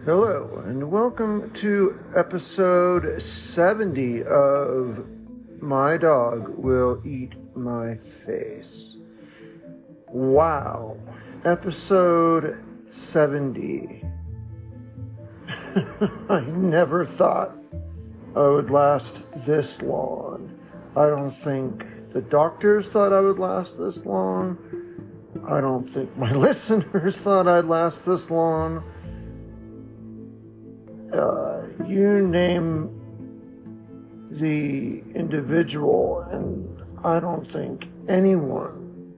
Hello, and welcome to episode 70 of My Dog Will Eat My Face. Wow, episode 70. I never thought I would last this long. I don't think the doctors thought I would last this long. I don't think my listeners thought I'd last this long. You name the individual, and I don't think anyone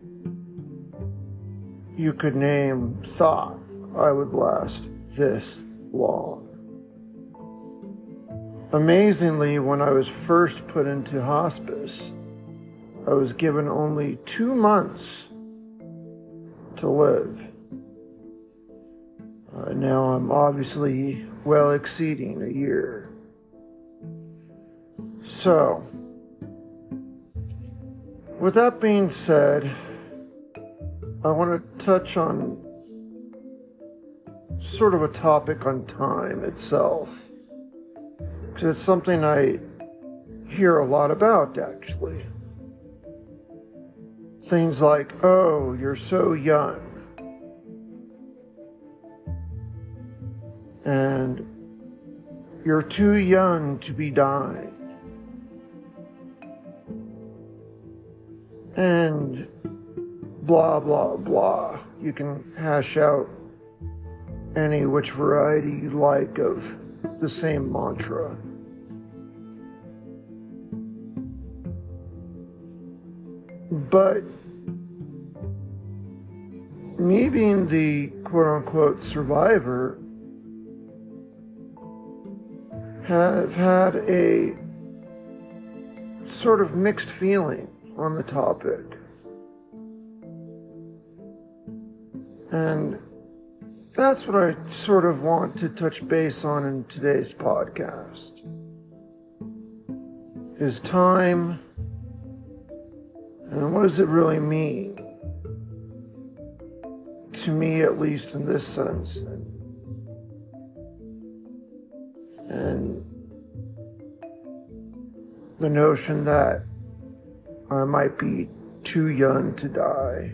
you could name thought I would last this long. Amazingly, when I was first put into hospice, I was given only 2 months to live. Now I'm obviously well exceeding a year. So, with that being said, I want to touch on sort of a topic on time itself, because it's something I hear a lot about, actually. Things like, oh, you're so young. And you're too young to be dying. And blah, blah, blah. You can hash out any which variety you like of the same mantra. But me being the quote-unquote survivor, have had a sort of mixed feeling on the topic. And that's what I sort of want to touch base on in today's podcast. Is time, and what does it really mean? To me, at least in this sense. And the notion that I might be too young to die.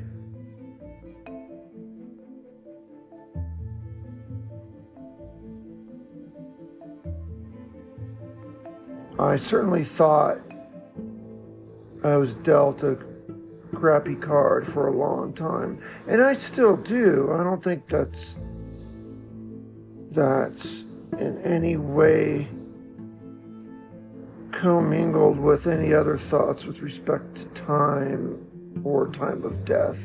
I certainly thought I was dealt a crappy card for a long time, and I still do. I don't think that's in any way commingled with any other thoughts with respect to time or time of death.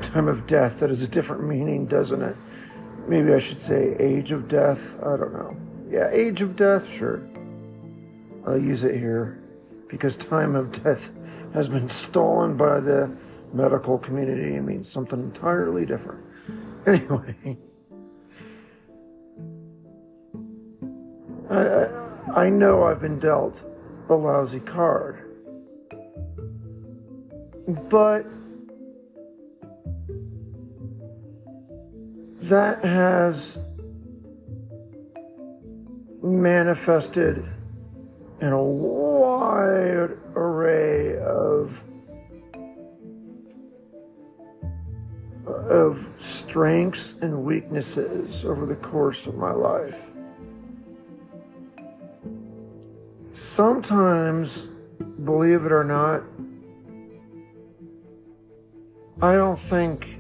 Time of death, that has a different meaning, doesn't it? Maybe I should say age of death. I don't know. Yeah, age of death, sure. I'll use it here because time of death has been stolen by the medical community. It means something entirely different. Anyway. I know I've been dealt a lousy card, but that has manifested in a wide array of strengths and weaknesses over the course of my life. Sometimes, believe it or not, I don't think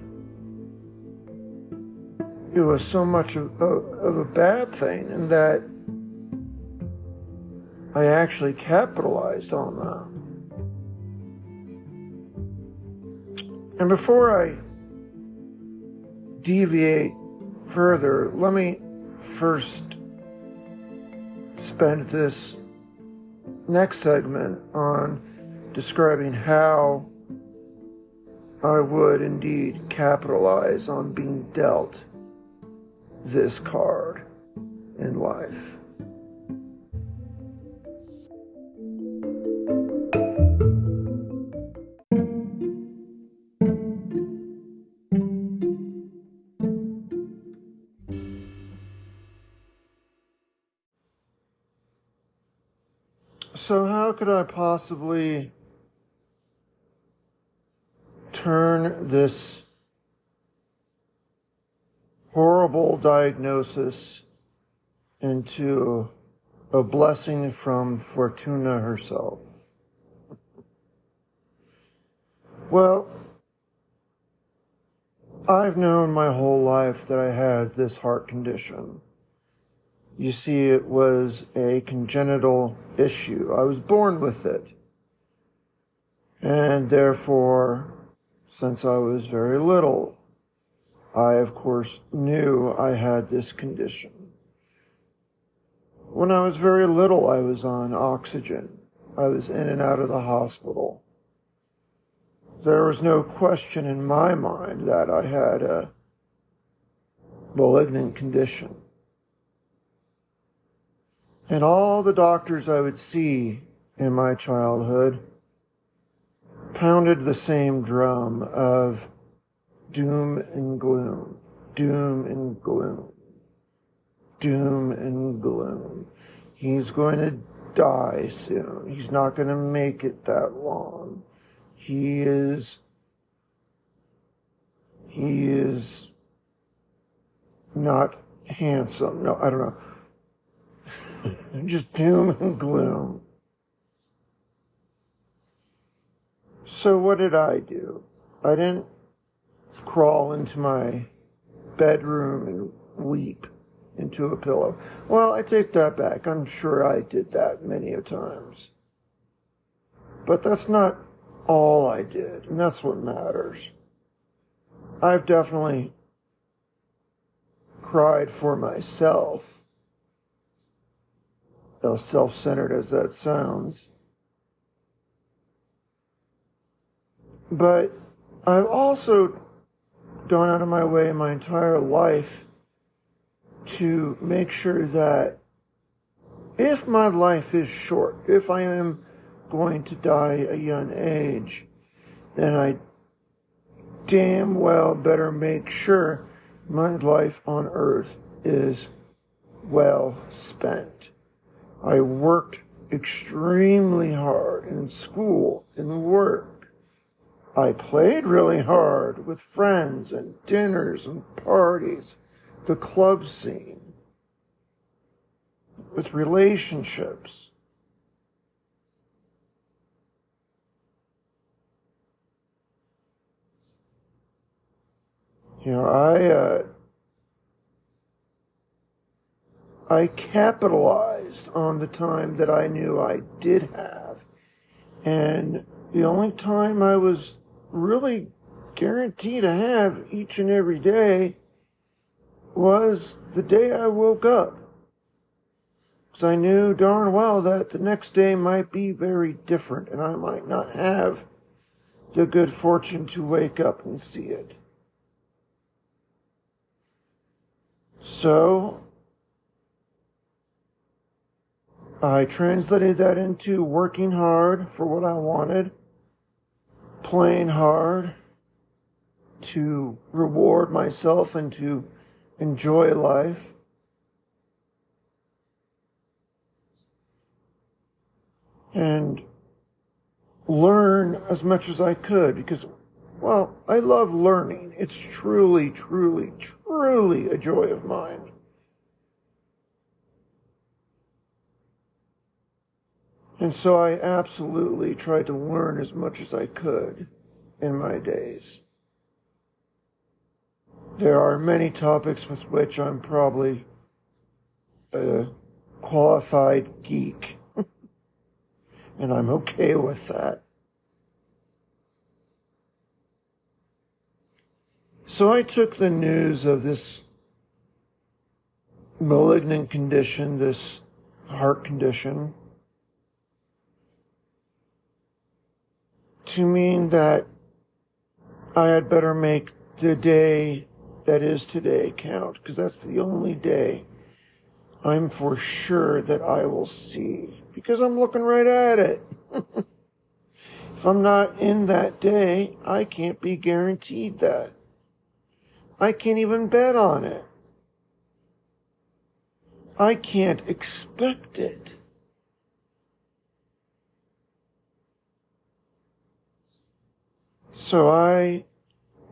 it was so much of a bad thing, in that I actually capitalized on that. And before I deviate further, let me first spend this next segment on describing how I would indeed capitalize on being dealt this card in life. So how could I possibly turn this horrible diagnosis into a blessing from Fortuna herself? Well, I've known my whole life that I had this heart condition. You see, it was a congenital issue. I was born with it. And therefore, since I was very little, I, of course, knew I had this condition. When I was very little, I was on oxygen. I was in and out of the hospital. There was no question in my mind that I had a malignant condition. And all the doctors I would see in my childhood pounded the same drum of doom and gloom, doom and gloom, doom and gloom. He's going to die soon. He's not going to make it that long. He is not handsome. No, I don't know. Just doom and gloom. So what did I do? I didn't crawl into my bedroom and weep into a pillow. Well, I take that back. I'm sure I did that many a times. But that's not all I did, and that's what matters. I've definitely cried for myself, as self-centered as that sounds. But I've also gone out of my way my entire life to make sure that if my life is short, if I am going to die a young age, then I damn well better make sure my life on earth is well spent. I worked extremely hard in school, in work. I played really hard with friends and dinners and parties, the club scene, with relationships. You know, I capitalized on the time that I knew I did have. And the only time I was really guaranteed to have each and every day was the day I woke up. Because I knew darn well that the next day might be very different and I might not have the good fortune to wake up and see it. So I translated that into working hard for what I wanted, playing hard to reward myself and to enjoy life. And learn as much as I could because, well, I love learning. It's truly, truly, truly a joy of mine. And so I absolutely tried to learn as much as I could in my days. There are many topics with which I'm probably a qualified geek. And I'm okay with that. So I took the news of this malignant condition, this heart condition, to mean that I had better make the day that is today count, because that's the only day I'm for sure that I will see, because I'm looking right at it. If I'm not in that day, I can't be guaranteed that. I can't even bet on it. I can't expect it. So I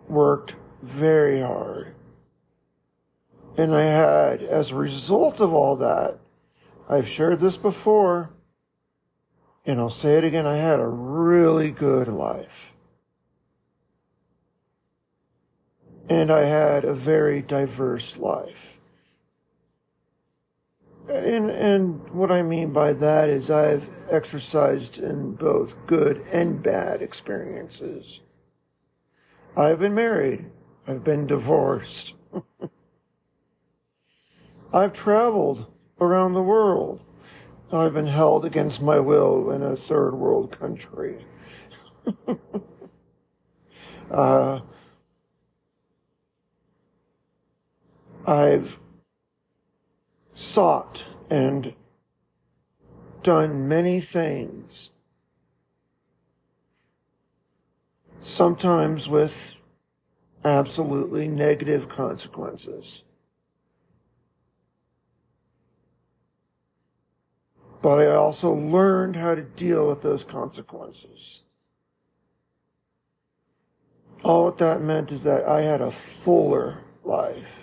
worked very hard. And I had, as a result of all that, I've shared this before, and I'll say it again, I had a really good life. And I had a very diverse life. And what I mean by that is I've exercised in both good and bad experiences. I've been married. I've been divorced. I've traveled around the world. I've been held against my will in a third world country. I've sought and done many things, sometimes with absolutely negative consequences. But I also learned how to deal with those consequences. All what that meant is that I had a fuller life.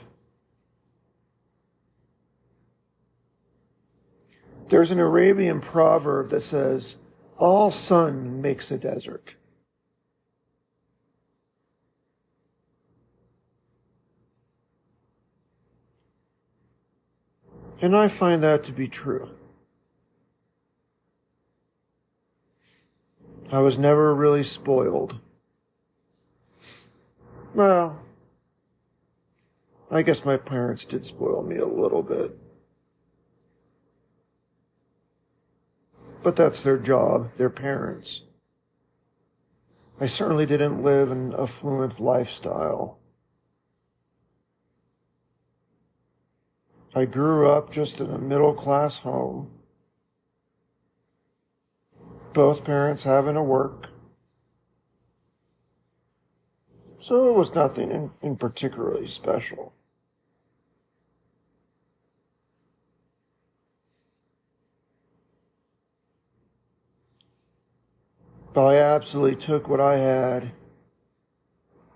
There's an Arabian proverb that says, all sun makes a desert. And I find that to be true. I was never really spoiled. Well, I guess my parents did spoil me a little bit. But that's their job, they're parents. I certainly didn't live an affluent lifestyle. I grew up just in a middle-class home. Both parents having to work. So it was nothing in particularly special. But I absolutely took what I had,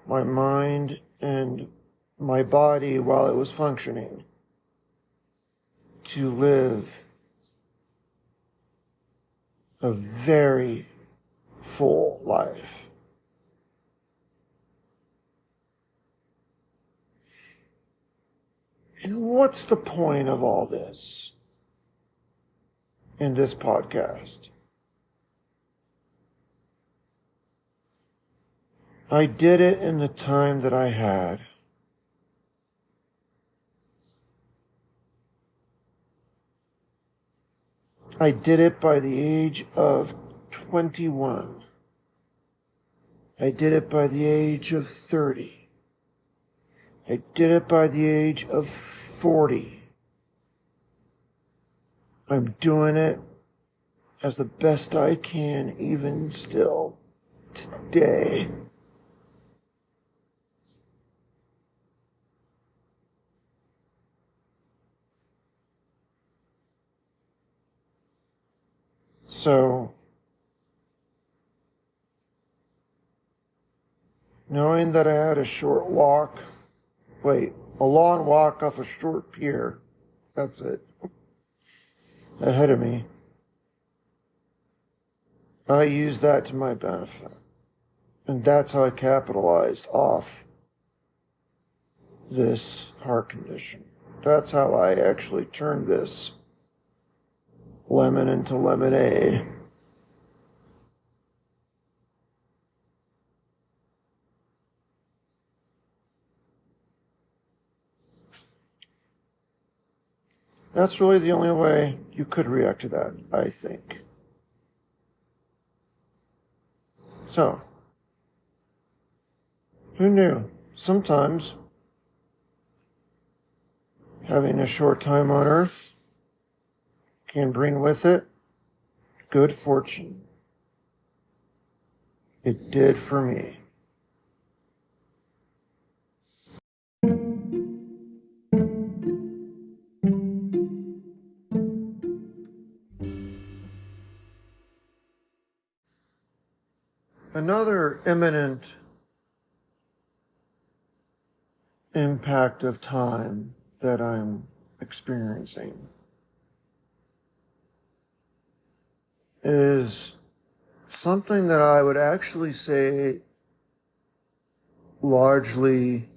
my mind and my body while it was functioning, to live a very full life. And what's the point of all this in this podcast? I did it in the time that I had. I did it by the age of 21. I did it by the age of 30. I did it by the age of 40. I'm doing it as the best I can even still today. So, knowing that I had a long walk off a short pier, that's it, ahead of me, I used that to my benefit. And that's how I capitalized off this heart condition. That's how I actually turned this lemon into lemonade. That's really the only way you could react to that, I think. So, who knew? Sometimes having a short time on earth can bring with it good fortune. It did for me. another imminent impact of time that I'm experiencing is something that I would actually say largely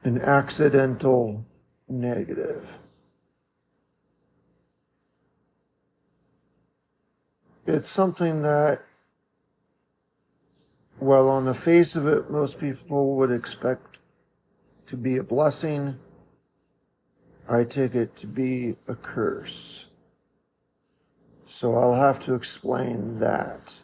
an accidental negative. It's something that, well, on the face of it, most people would expect to be a blessing. I take it to be a curse. So I'll have to explain that.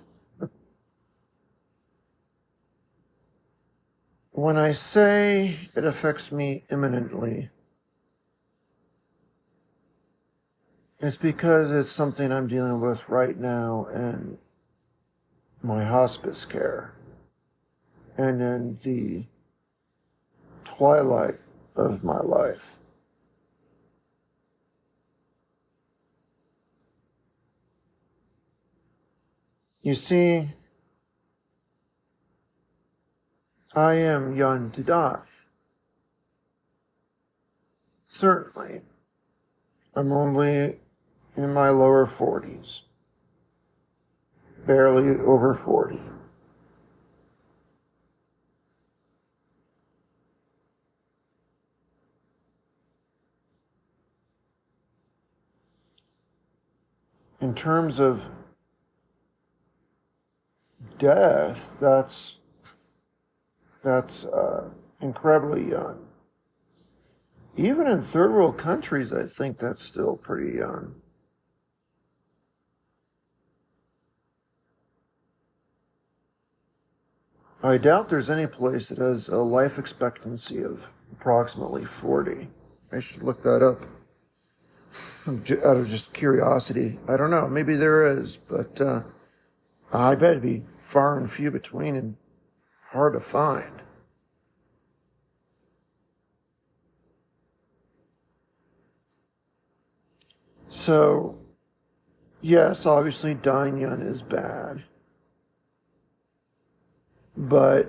When I say it affects me imminently, it's because it's something I'm dealing with right now in my hospice care and in the twilight of my life. You see, I am young to die. Certainly. I'm only in my lower 40s. Barely over 40. In terms of death, that's incredibly young. Even in third world countries, I think that's still pretty young. I doubt there's any place that has a life expectancy of approximately 40. I should look that up out of just curiosity. I don't know, maybe there is, but I bet it'd be far and few between and hard to find. So, yes, obviously dying young is bad. But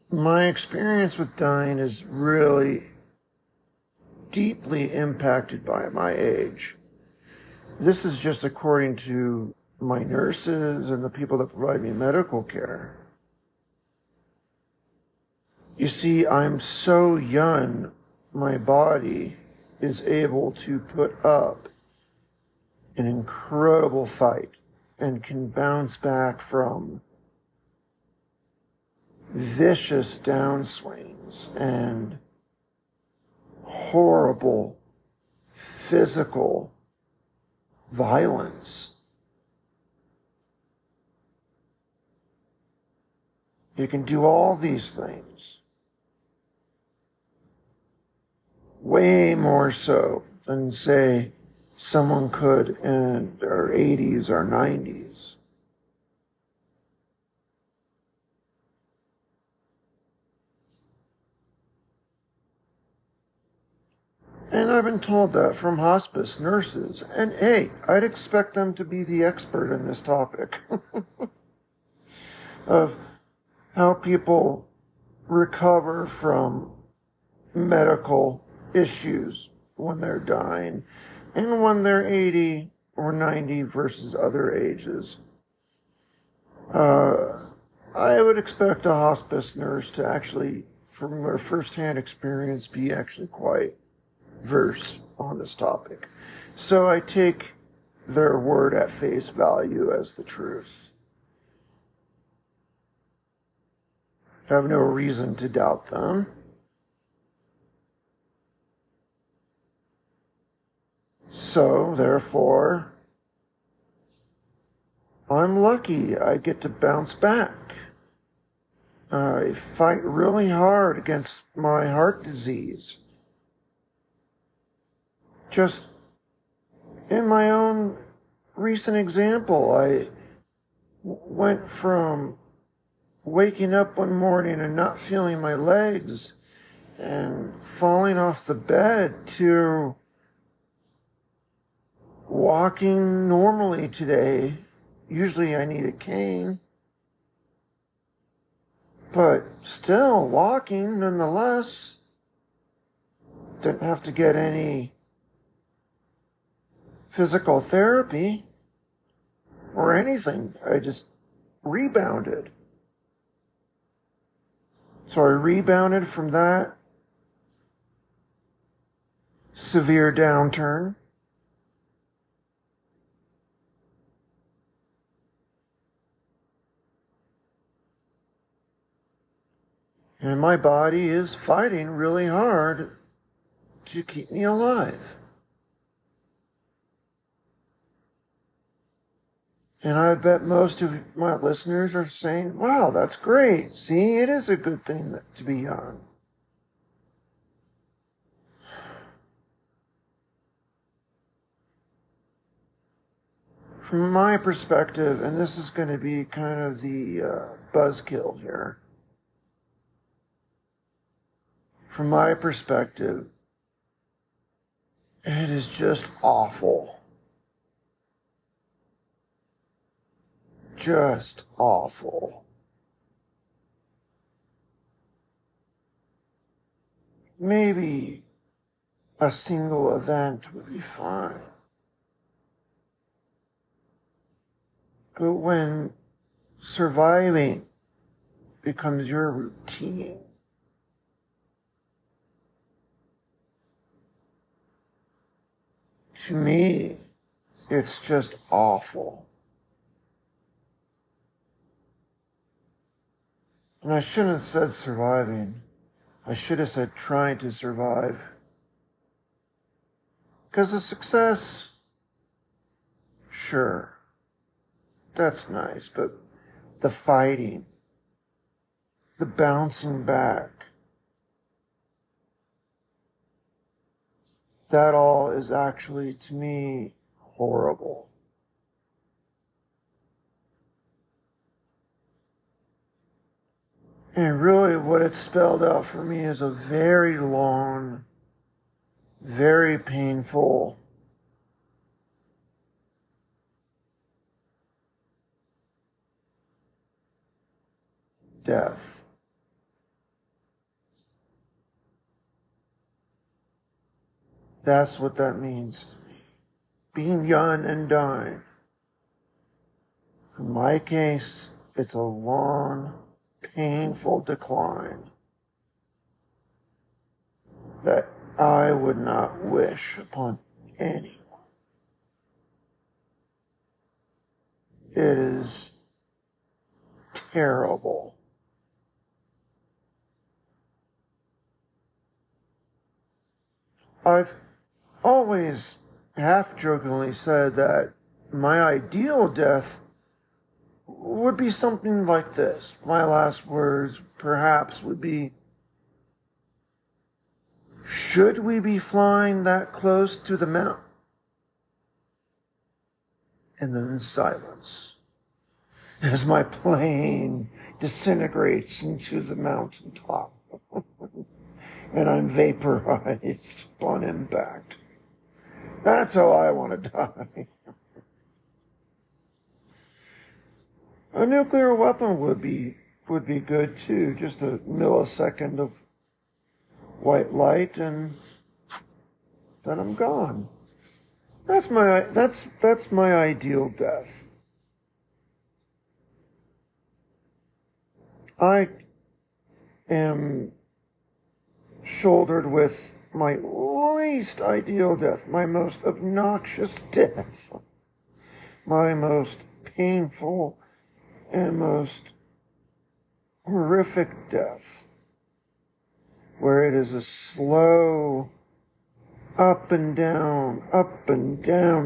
my experience with dying is really deeply impacted by my age. This is just according to my nurses and the people that provide me medical care. You see, I'm so young, my body is able to put up an incredible fight and can bounce back from vicious downswings and horrible physical violence. You can do all these things. Way more so than, say, someone could in their 80s or 90s. And I've been told that from hospice nurses. And hey, I'd expect them to be the expert in this topic of how people recover from medical issues when they're dying and when they're 80 or 90 versus other ages. I would expect a hospice nurse to actually, from their first-hand experience, be actually quite versed on this topic. So I take their word at face value as the truth. I have no reason to doubt them. So, therefore, I'm lucky I get to bounce back. I fight really hard against my heart disease. Just in my own recent example, I went from waking up one morning and not feeling my legs and falling off the bed to walking normally today. Usually I need a cane, but still walking nonetheless. Didn't have to get any physical therapy or anything. I just rebounded. So I rebounded from that severe downturn. And my body is fighting really hard to keep me alive. And I bet most of my listeners are saying, wow, that's great. See, it is a good thing to be young. From my perspective, and this is going to be kind of the buzzkill here. From my perspective, it is just awful. Just awful. Maybe a single event would be fine. But when surviving becomes your routine, to me, it's just awful. And I shouldn't have said surviving. I should have said trying to survive. Because the success, sure, that's nice, but the fighting, the bouncing back, that all is actually, to me, horrible. And really what it spelled out for me is a very long, very painful death. That's what that means to me. Being young and dying. In my case, it's a long, painful decline that I would not wish upon anyone. It is terrible. I've always half-jokingly said that my ideal death would be something like this. My last words, perhaps, would be, should we be flying that close to the mountain? And then silence as my plane disintegrates into the mountaintop and I'm vaporized upon impact. That's how I want to die. A nuclear weapon would be good too. Just a millisecond of white light and then I'm gone. That's my ideal death. I am shouldered with my least ideal death, my most obnoxious death, my most painful and most horrific death, where it is a slow up and down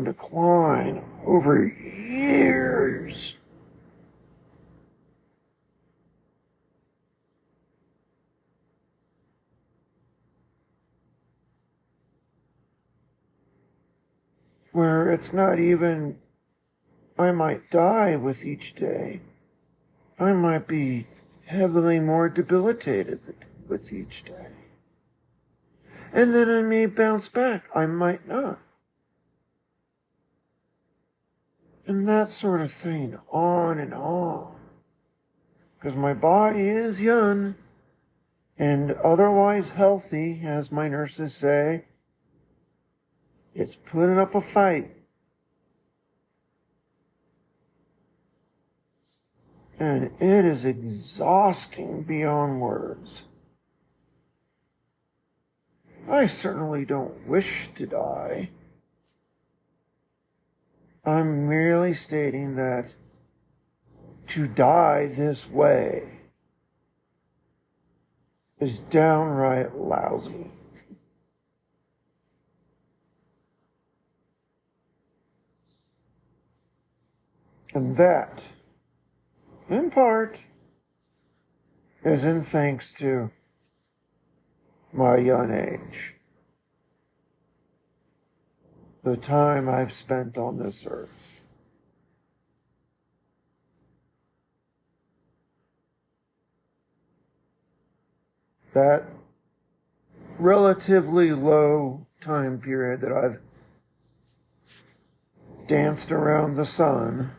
decline over years. Where it's not even, I might die with each day. I might be heavily more debilitated with each day. And then I may bounce back. I might not. And that sort of thing, on and on. Because my body is young and otherwise healthy, as my nurses say. It's putting up a fight. And it is exhausting beyond words. I certainly don't wish to die. I'm merely stating that to die this way is downright lousy. And that, in part, is in thanks to my young age. The time I've spent on this earth. That relatively low time period that I've danced around the sun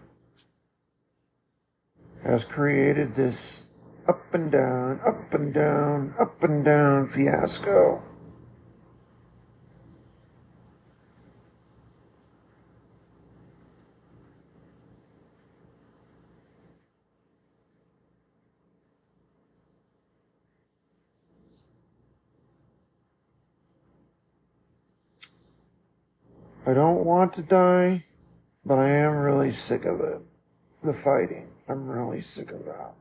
has created this up and down, up and down, up and down fiasco. I don't want to die, but I am really sick of it. The fighting. I'm really sick of that.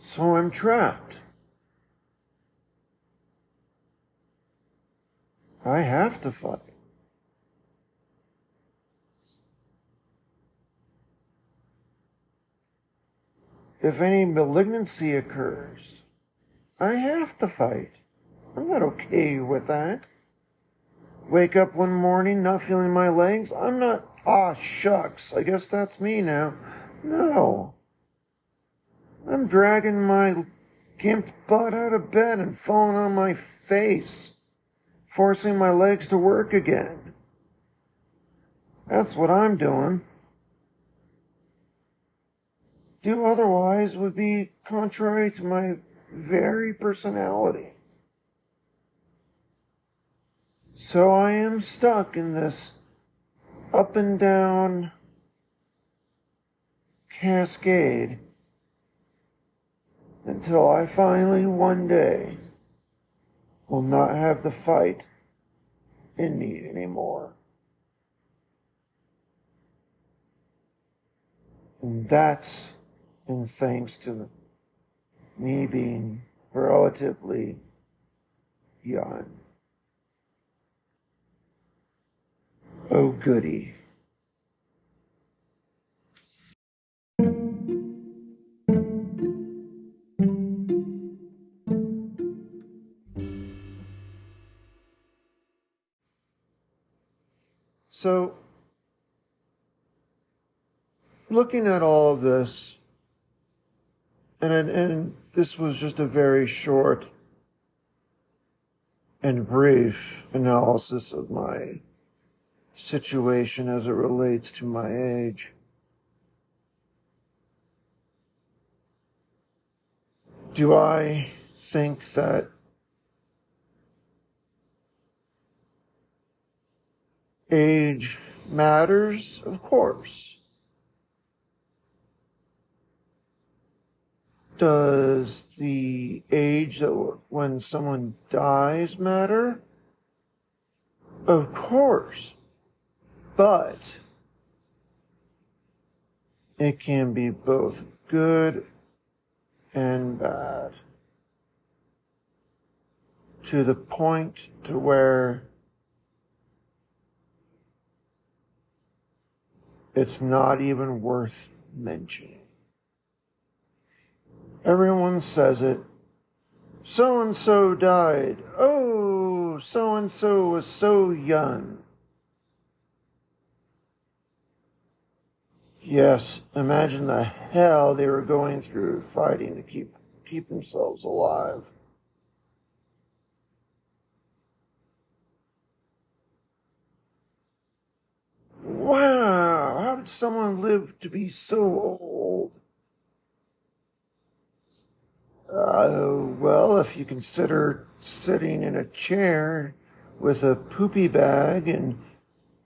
So I'm trapped. I have to fight. If any malignancy occurs, I have to fight. I'm not okay with that. Wake up one morning not feeling my legs. I'm not, shucks, I guess that's me now. No. I'm dragging my gimped butt out of bed and falling on my face, forcing my legs to work again. That's what I'm doing. Do otherwise would be contrary to my very personality. So I am stuck in this up and down cascade until I finally one day will not have the fight in me anymore. And that's in thanks to me being relatively young. Oh, goody. So, looking at all of this, and this was just a very short and brief analysis of my situation as it relates to my age. Do I think that age matters? Of course. Does the age that when someone dies matter? Of course. But it can be both good and bad. To the point to where it's not even worth mentioning. Everyone says it. So-and-so died. Oh, so-and-so was so young. Yes, imagine the hell they were going through fighting to keep themselves alive. would someone live to be so old? Well, if you consider sitting in a chair with a poopy bag and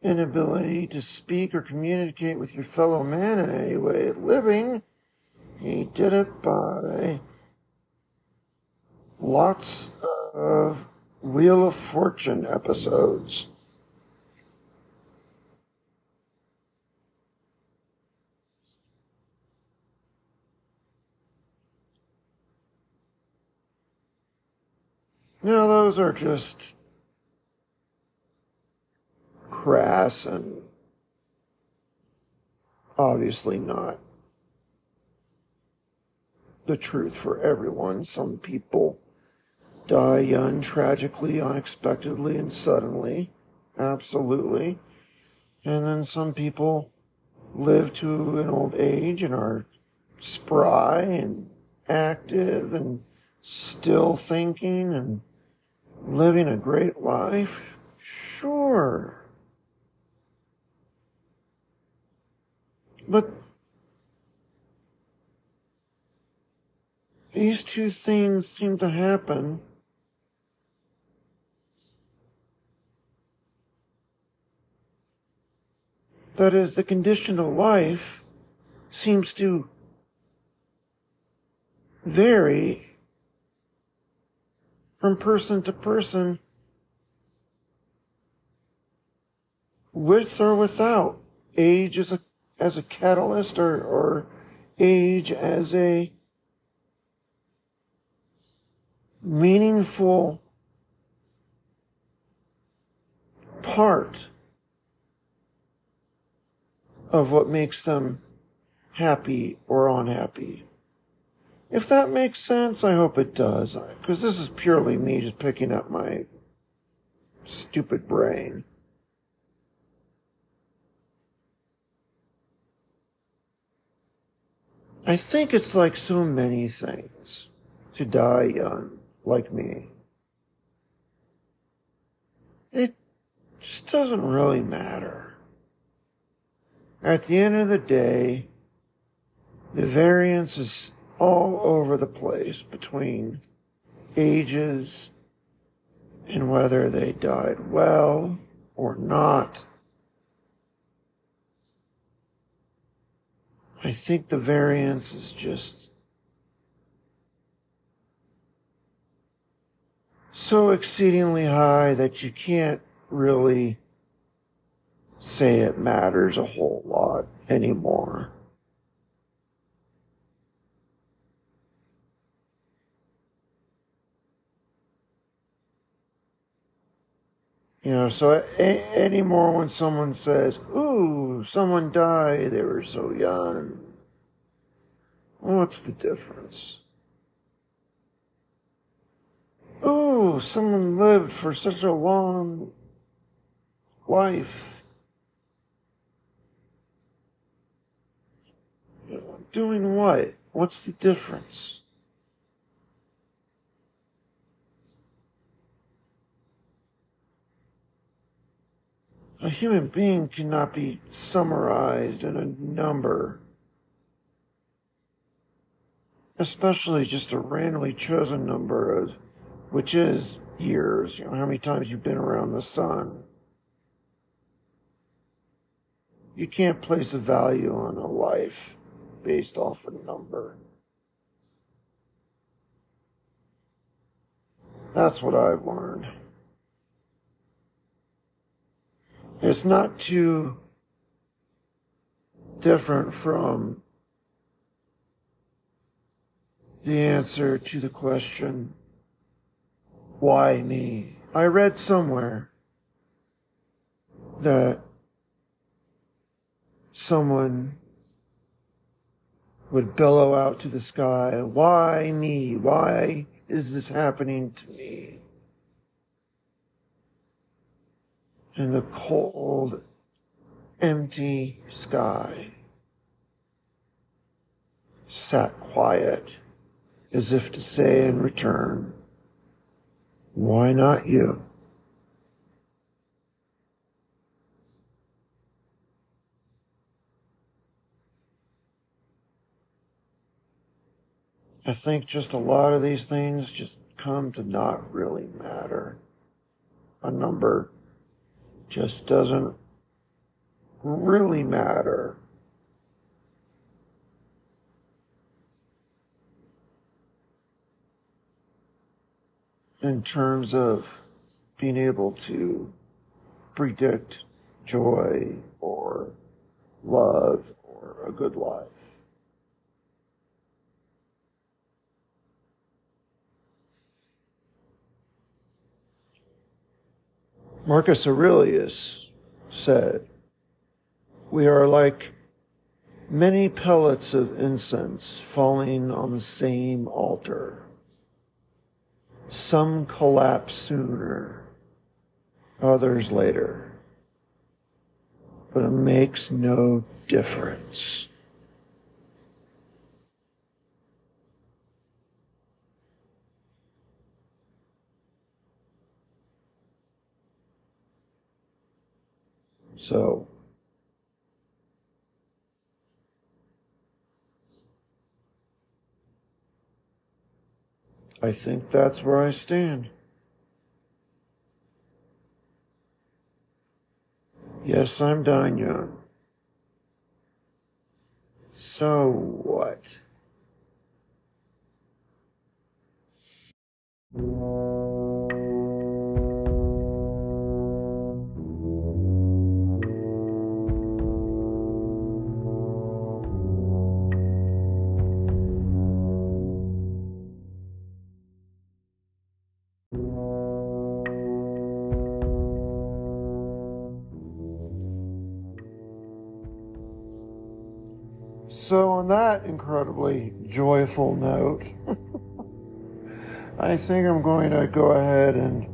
inability to speak or communicate with your fellow man in any way living, he did it by lots of Wheel of Fortune episodes. Now, those are just crass and obviously not the truth for everyone. Some people die young, tragically, unexpectedly, and suddenly. Absolutely. And then some people live to an old age and are spry and active and still thinking and living a great life. Sure. But these two things seem to happen that is, the condition of life seems to vary from person to person, with or without age as a catalyst, or age as a meaningful part of what makes them happy or unhappy. If that makes sense, I hope it does, because this is purely me just picking up my stupid brain. I think it's like so many things to die young, like me. It just doesn't really matter. At the end of the day, the variance is all over the place between ages and whether they died well or not. I think the variance is just so exceedingly high that you can't really say it matters a whole lot anymore. So anymore when someone says, ooh, someone died, they were so young. What's the difference? Ooh, someone lived for such a long life. Doing what? What's the difference? A human being cannot be summarized in a number, especially just a randomly chosen number, which is years. How many times you've been around the sun. You can't place a value on a life based off a number. That's what I've learned. It's not too different from the answer to the question, why me? I read somewhere that someone would bellow out to the sky, why me? Why is this happening to me? And the cold, empty sky sat quiet, as if to say in return, why not you? I think just a lot of these things just come to not really matter. A number just doesn't really matter. In terms of being able to predict joy or love or a good life. Marcus Aurelius said, "We are like many pellets of incense falling on the same altar. Some collapse sooner, others later, but it makes no difference." So, I think that's where I stand. Yes, I'm dying young. So what? So on that incredibly joyful note, I think I'm going to go ahead and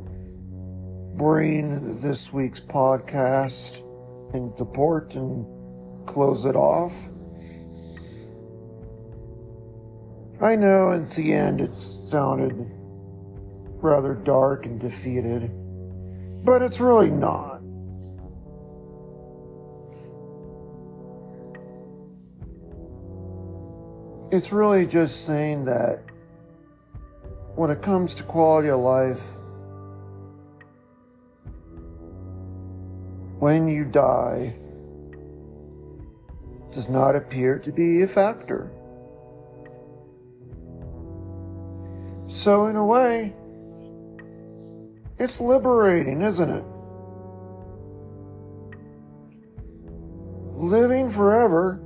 bring this week's podcast into port and close it off. I know at the end it sounded rather dark and defeated, but it's really not. It's really just saying that when it comes to quality of life, when you die, does not appear to be a factor. So in a way, it's liberating, isn't it? Living forever,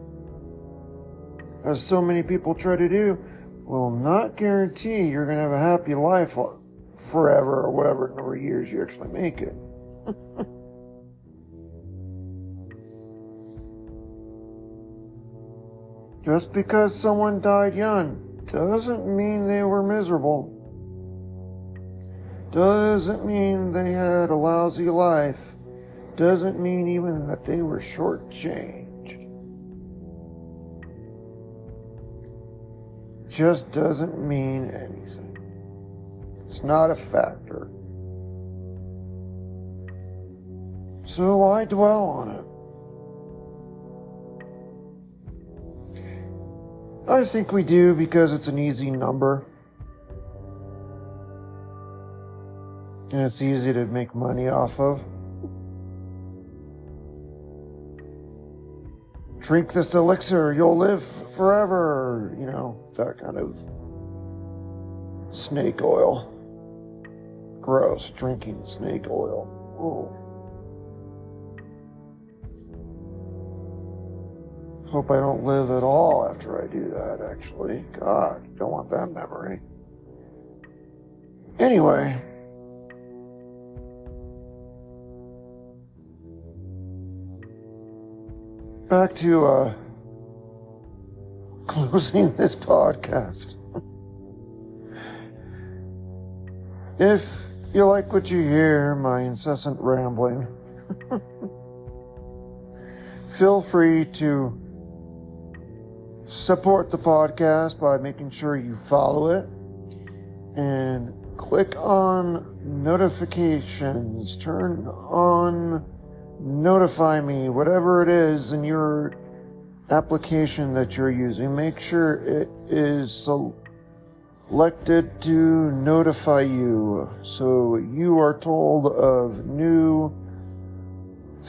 as so many people try to do, will not guarantee you're going to have a happy life forever or whatever number of years you actually make it. Just because someone died young doesn't mean they were miserable. Doesn't mean they had a lousy life. Doesn't mean even that they were shortchanged. Just doesn't mean anything. It's not a factor. So why dwell on it? I think we do because it's an easy number. And it's easy to make money off of. Drink this elixir, you'll live forever. You know, that kind of snake oil. Gross, drinking snake oil. Ooh. Hope I don't live at all after I do that, actually. God, don't want that memory. Anyway. Back to closing this podcast. If you like what you hear, my incessant rambling, feel free to support the podcast by making sure you follow it and click on notifications, turn on notify me, whatever it is in your application that you're using. Make sure it is selected to notify you, so you are told of new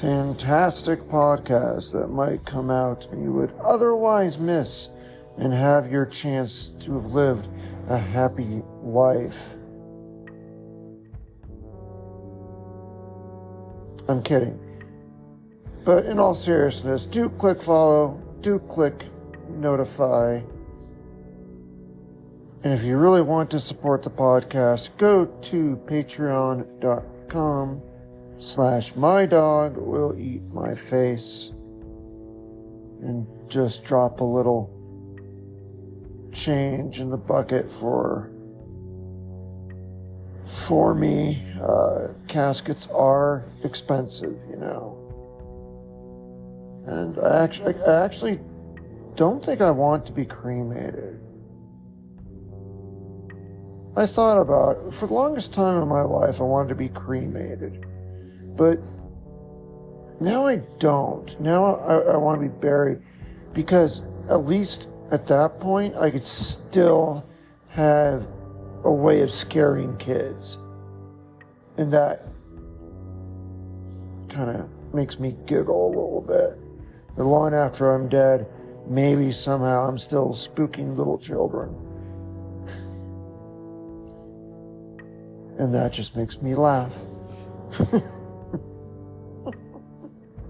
fantastic podcasts that might come out and you would otherwise miss, and have your chance to have lived a happy life. I'm kidding. But in all seriousness, do click follow, do click notify. And if you really want to support the podcast, go to patreon.com/mydogwilleeatmyface and just drop a little change in the bucket for me. Caskets are expensive, you know. And I actually don't think I want to be cremated. I thought about it. For the longest time in my life, I wanted to be cremated. But now I don't. Now I want to be buried, because at least at that point, I could still have a way of scaring kids. And that kind of makes me giggle a little bit. And long after I'm dead, maybe somehow I'm still spooking little children. And that just makes me laugh.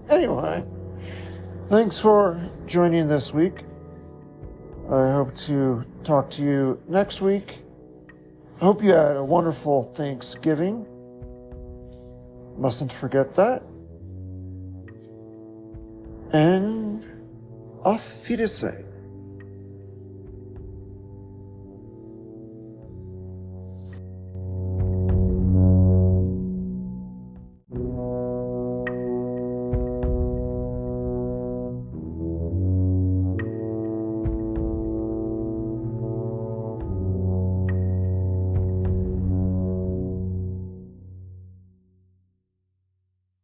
Anyway, thanks for joining this week. I hope to talk to you next week. I hope you had a wonderful Thanksgiving. Mustn't forget that. And auf Wiedersehen.